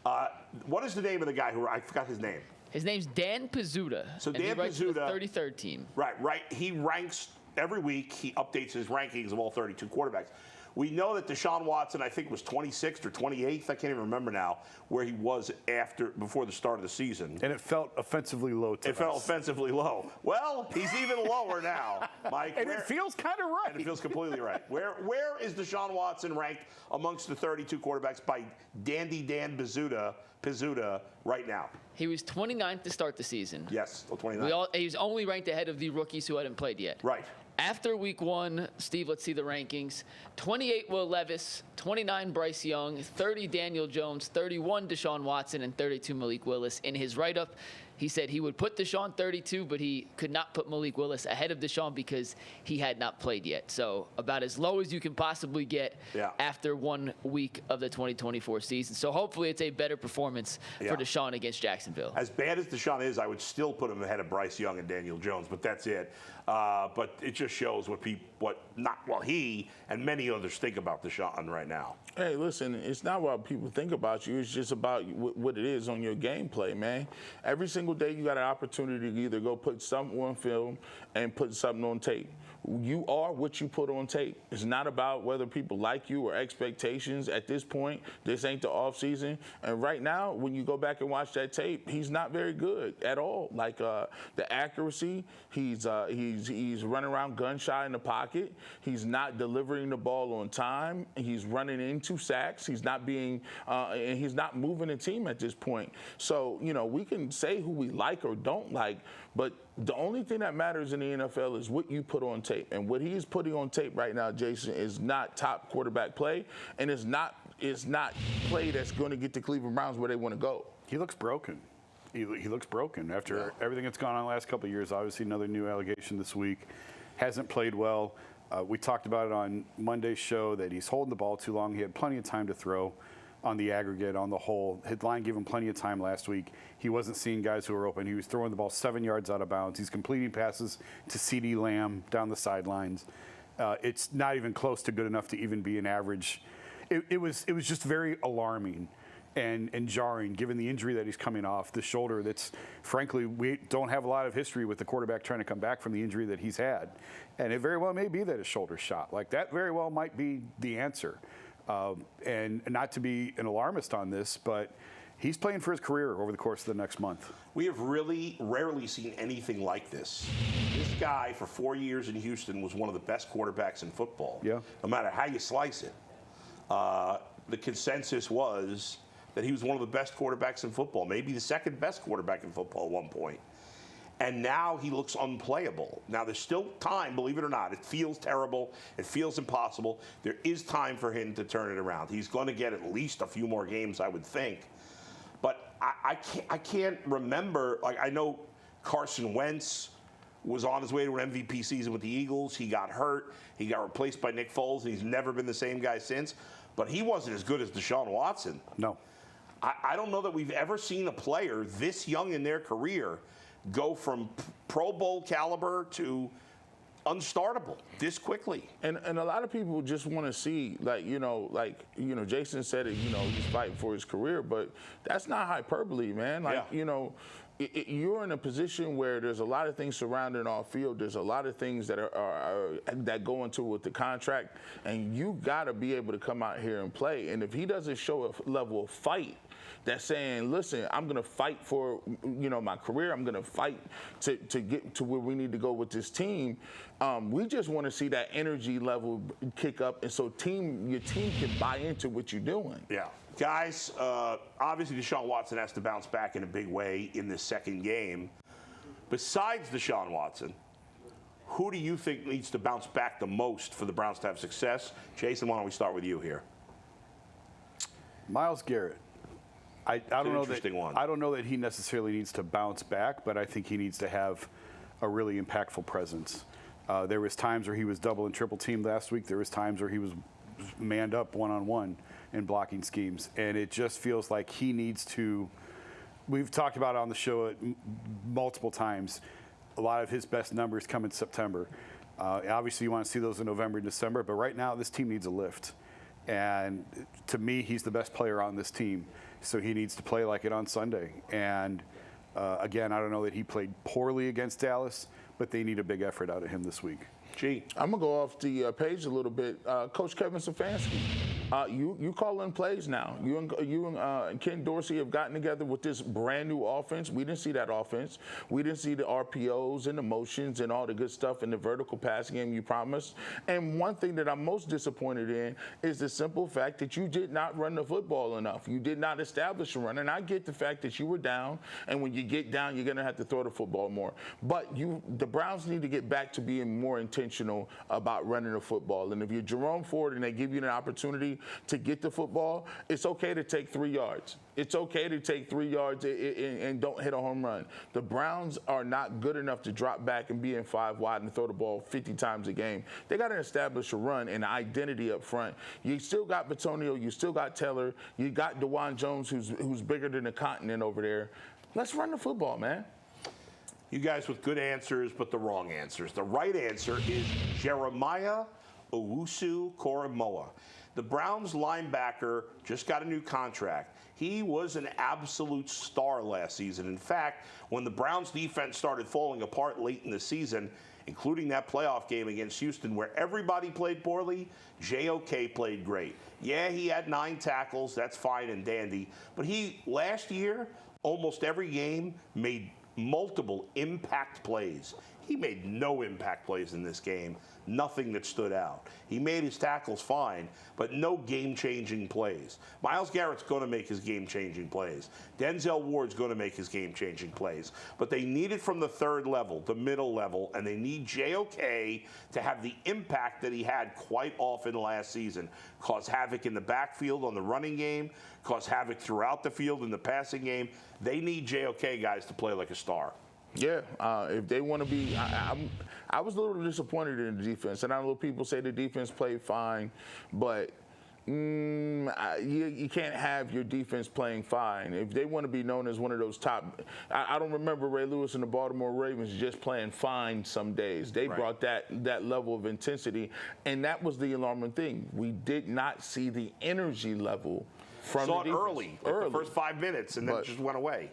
What is the name of the guy I forgot his name? His name's Dan Pizzuta. So Dan Pizzuta, the 33rd team. Right. He ranks every week. He updates his rankings of all 32 quarterbacks. We know that Deshaun Watson, I think, was 26th or 28th. I can't even remember now where he was before the start of the season. And it felt offensively low to us. It felt offensively low. Well, he's even lower now, Mike. And it feels kind of right. And it feels completely right. Where is Deshaun Watson ranked amongst the 32 quarterbacks by Dandy Dan Pizzuta right now? He was 29th to start the season. Yes, 29th. He was only ranked ahead of the rookies who hadn't played yet. Right. After week 1, Steve, let's see the rankings. 28 Will Levis, 29 Bryce Young, 30 Daniel Jones, 31 Deshaun Watson, and 32 Malik Willis. In his write-up, he said he would put Deshaun 32, but he could not put Malik Willis ahead of Deshaun because he had not played yet. So about as low as you can possibly get after 1 week of the 2024 season. So hopefully it's a better performance for Deshaun against Jacksonville. As bad as Deshaun is, I would still put him ahead of Bryce Young and Daniel Jones, but that's it. But it just shows what he and many others think about Deshaun right now. Hey, listen, it's not what people think about you. It's just about what it is on your gameplay, man. Every single day you got an opportunity to either go put something on film and put something on tape. You are what you put on tape. It's not about whether people like you or expectations. At this point, this ain't the offseason. And right now, when you go back and watch that tape, he's not very good at all. Like the accuracy, he's running around gun shy in the pocket. He's not delivering the ball on time. He's running into sacks. He's not being and he's not moving the team at this point. So, we can say who we like or don't like, but the only thing that matters in the NFL is what you put on tape. And what he's putting on tape right now, Jason, is not top quarterback play, and it's not play that's going to get the Cleveland Browns where they want to go. He looks broken. He looks broken after everything that's gone on the last couple of years. Obviously, another new allegation this week. Hasn't played well. We talked about it on Monday's show that he's holding the ball too long. He had plenty of time to throw on the aggregate, on the whole. His line gave him plenty of time last week. He wasn't seeing guys who were open. He was throwing the ball 7 yards out of bounds. He's completing passes to CeeDee Lamb down the sidelines. It's not even close to good enough to even be an average. It was just very alarming and jarring, given the injury that he's coming off, the shoulder that's, frankly, we don't have a lot of history with the quarterback trying to come back from the injury that he's had. And it very well may be that his shoulder's shot. Like, that very well might be the answer. And not to be an alarmist on this, but he's playing for his career over the course of the next month. We have really rarely seen anything like this. This guy, for 4 years in Houston, was one of the best quarterbacks in football. Yeah. No matter how you slice it. The consensus was that he was one of the best quarterbacks in football, maybe the second best quarterback in football at one point. And now he looks unplayable. Now, there's still time, believe it or not. It feels terrible. It feels impossible. There is time for him to turn it around. He's going to get at least a few more games, I would think. But I can't remember. Like, I know Carson Wentz was on his way to an MVP season with the Eagles. He got hurt. He got replaced by Nick Foles, and he's never been the same guy since. But he wasn't as good as Deshaun Watson. No. I don't know that we've ever seen a player this young in their career go from Pro Bowl caliber to unstartable this quickly. And a lot of people just want to see, Jason said it, he's fighting for his career, but that's not hyperbole, man. You're in a position where there's a lot of things surrounding our field. There's a lot of things that that go into with the contract, and you got to be able to come out here and play. And if he doesn't show a level of fight that's saying, listen, I'm going to fight for, my career. I'm going to fight to get to where we need to go with this team. We just want to see that energy level kick up, and so your team can buy into what you're doing. Yeah. Guys, obviously Deshaun Watson has to bounce back in a big way in this second game. Besides Deshaun Watson, who do you think needs to bounce back the most for the Browns to have success? Jason, why don't we start with you here? Myles Garrett. I don't know that he necessarily needs to bounce back, but I think he needs to have a really impactful presence. There was times where he was double and triple teamed last week. There was times where he was manned up one-on-one in blocking schemes, and it just feels like he needs to. We've talked about it on the show multiple times. A lot of his best numbers come in September. Obviously, you want to see those in November and December, but right now this team needs a lift. And to me, he's the best player on this team. so he needs to play like it on Sunday. And again, I don't know that he played poorly against Dallas, but they need a big effort out of him this week. Gee. I'm going to go off the page a little bit. Coach Kevin Stefanski, you call in plays now. You and Ken Dorsey have gotten together with this brand new offense. We didn't see that offense. We didn't see the RPOs and the motions and all the good stuff in the vertical passing game you promised. And one thing that I'm most disappointed in is the simple fact that you did not run the football enough. You did not establish a run. And I get the fact that you were down, and when you get down, you're going to have to throw the football more. But the Browns need to get back to being more intentional about running the football. And if you're Jerome Ford and they give you an opportunity to get the football, it's okay to take 3 yards. It's okay to take 3 yards and don't hit a home run. The Browns are not good enough to drop back and be in 5 wide and throw the ball 50 times a game. They got to establish a run and an identity up front. You still got Batonio, you still got Taylor, you got DeJuan Jones, who's bigger than the continent over there. Let's run the football, man. You guys with good answers, but the wrong answers. The right answer is Jeremiah Owusu-Koramoah. The Browns linebacker just got a new contract. He was an absolute star last season. In fact, when the Browns defense started falling apart late in the season, including that playoff game against Houston where everybody played poorly, JOK played great. Yeah, he had 9 tackles. That's fine and dandy. But he, last year, almost every game, made multiple impact plays. He made no impact plays in this game, nothing that stood out. He made his tackles fine, but no game-changing plays. Myles Garrett's going to make his game-changing plays. Denzel Ward's going to make his game-changing plays. But they need it from the third level, the middle level, and they need JOK to have the impact that he had quite often last season. Cause havoc in the backfield on the running game, cause havoc throughout the field in the passing game. They need JOK guys to play like a star. Yeah, if they want to be, I was a little disappointed in the defense, and I know people say the defense played fine, but you can't have your defense playing fine. If they want to be known as one of those top, I don't remember Ray Lewis and the Baltimore Ravens just playing fine some days. They brought that level of intensity, and that was the alarming thing. We did not see the energy level from Saw the it defense. early, the first 5 minutes, and then it just went away.